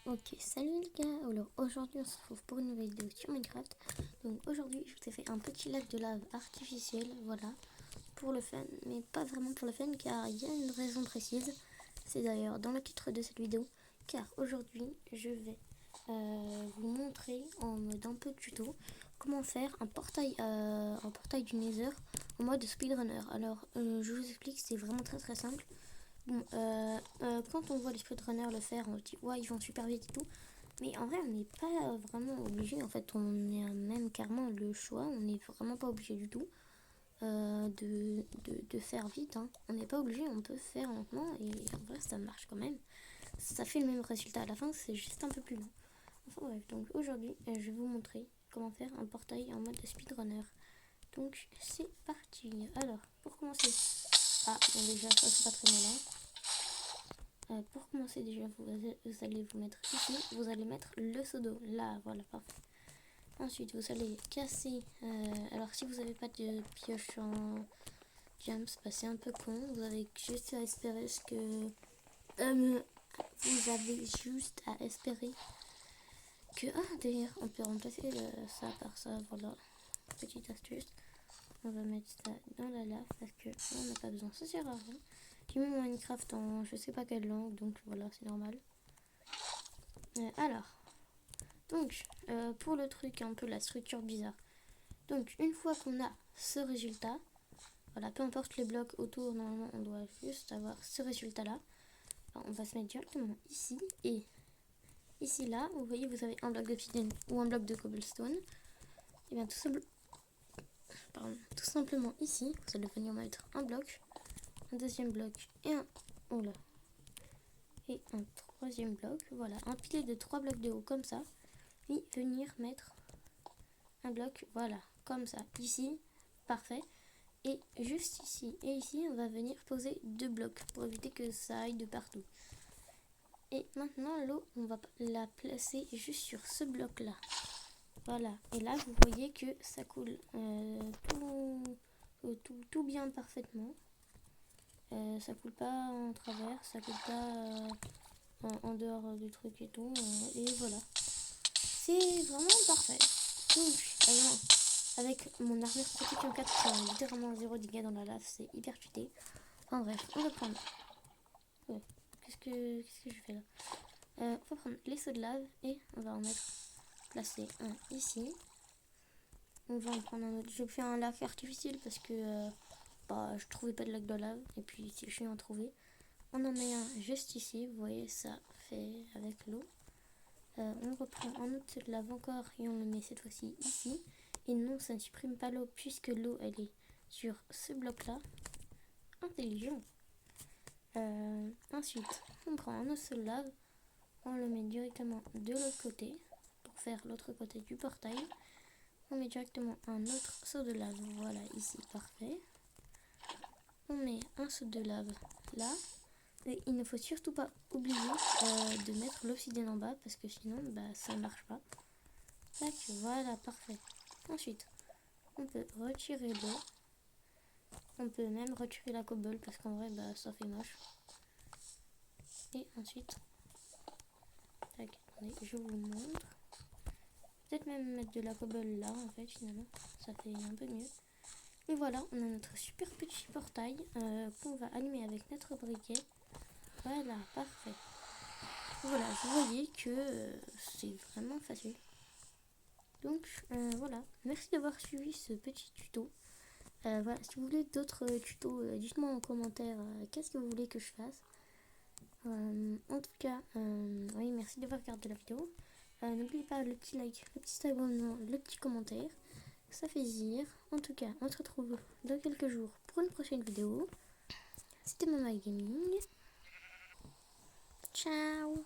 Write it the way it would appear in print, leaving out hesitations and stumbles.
Ok, salut les gars. Alors aujourd'hui on se retrouve pour une nouvelle vidéo sur Minecraft. Donc aujourd'hui je vous ai fait un petit lac de lave artificiel, voilà, pour le fun, mais pas vraiment pour le fun car il y a une raison précise. C'est d'ailleurs dans le titre de cette vidéo, car aujourd'hui je vais vous montrer en mode un peu tuto comment faire un portail du Nether en mode speedrunner. Alors je vous explique, c'est vraiment très simple. Bon, quand on voit les speedrunners le faire, on se dit ouais, ils vont super vite et tout. Mais en vrai, on n'est pas vraiment obligé. En fait, on a même carrément le choix. On n'est vraiment pas obligé du tout de faire vite, hein. On n'est pas obligé, on peut faire lentement. Et en vrai, ça marche quand même. Ça fait le même résultat à la fin, c'est juste un peu plus long. Enfin bref, donc aujourd'hui, je vais vous montrer comment faire un portail en mode speedrunner. Donc c'est parti. Alors, pour commencer. Ah, bon, déjà, ça c'est pas très malin. Pour commencer déjà, vous allez vous mettre ici, vous allez mettre le seau d'eau, là, voilà, parfait. Ensuite, vous allez casser, alors si vous n'avez pas de pioche en jumps, bah, c'est un peu con, vous avez juste à espérer vous avez juste à espérer que, ah d'ailleurs, on peut remplacer ça par ça, voilà, petite astuce. On va mettre ça dans la lave parce que on n'a pas besoin, ça sert à rien. J'ai mis mon Minecraft en je sais pas quelle langue, donc voilà, c'est normal. Alors, donc, pour le truc, un peu la structure bizarre. Donc, une fois qu'on a ce résultat, voilà, peu importe les blocs autour, normalement, on doit juste avoir ce résultat-là. Alors, on va se mettre directement ici, et ici, là, vous voyez, vous avez un bloc d'obsidienne ou un bloc de cobblestone. Et bien, tout simplement ici, vous allez venir mettre un bloc, un deuxième bloc et et un troisième bloc. Voilà, un pilier de 3 blocs de haut, comme ça. Puis venir mettre un bloc, voilà, comme ça, ici, parfait. Et juste ici et ici, on va venir poser 2 blocs pour éviter que ça aille de partout. Et maintenant, l'eau, on va la placer juste sur ce bloc-là. Voilà, et là, vous voyez que ça coule tout bien, parfaitement. Ça coule pas en travers, ça coule pas en dehors du truc et tout. Et voilà, c'est vraiment parfait. Donc, avec mon armure protection 4 qui a littéralement 0 dégâts dans la lave, c'est hyper cheaté. Enfin bref, on va prendre. Ouais. Qu'est-ce que je fais là? On va prendre les seaux de lave et on va en placer un ici. On va en prendre un autre. Je fais un lac artificiel parce que je trouvais pas de lac de lave. Et puis si je suis en trouvé, on en met un juste ici. Vous voyez, ça fait avec l'eau. On reprend un autre seau de lave encore et on le met cette fois-ci ici. Et non, ça ne supprime pas l'eau puisque l'eau elle est sur ce bloc là. Intelligent. Ensuite, on prend un autre seau de lave, on le met directement de l'autre côté pour faire l'autre côté du portail. On met directement un autre seau de lave, voilà ici, parfait. On met un seau de lave là. Et il ne faut surtout pas oublier de mettre l'obsidienne en bas parce que sinon ça ne marche pas. Tac, voilà, parfait. Ensuite, on peut retirer l'eau. On peut même retirer la cobble parce qu'en vrai ça fait moche. Et ensuite, tac, attendez, je vous montre. Peut-être même mettre de la cobble là en fait finalement, ça fait un peu mieux. Et voilà, on a notre super petit portail qu'on va allumer avec notre briquet. Voilà, parfait. Voilà, vous voyez que c'est vraiment facile. Donc voilà, merci d'avoir suivi ce petit tuto. Voilà, si vous voulez d'autres tutos, dites-moi en commentaire qu'est-ce que vous voulez que je fasse. En tout cas, oui, merci d'avoir regardé la vidéo. N'oubliez pas le petit like, le petit abonnement, le petit commentaire. Ça fait plaisir. En tout cas, on se retrouve dans quelques jours pour une prochaine vidéo. C'était Mama Gaming. Ciao.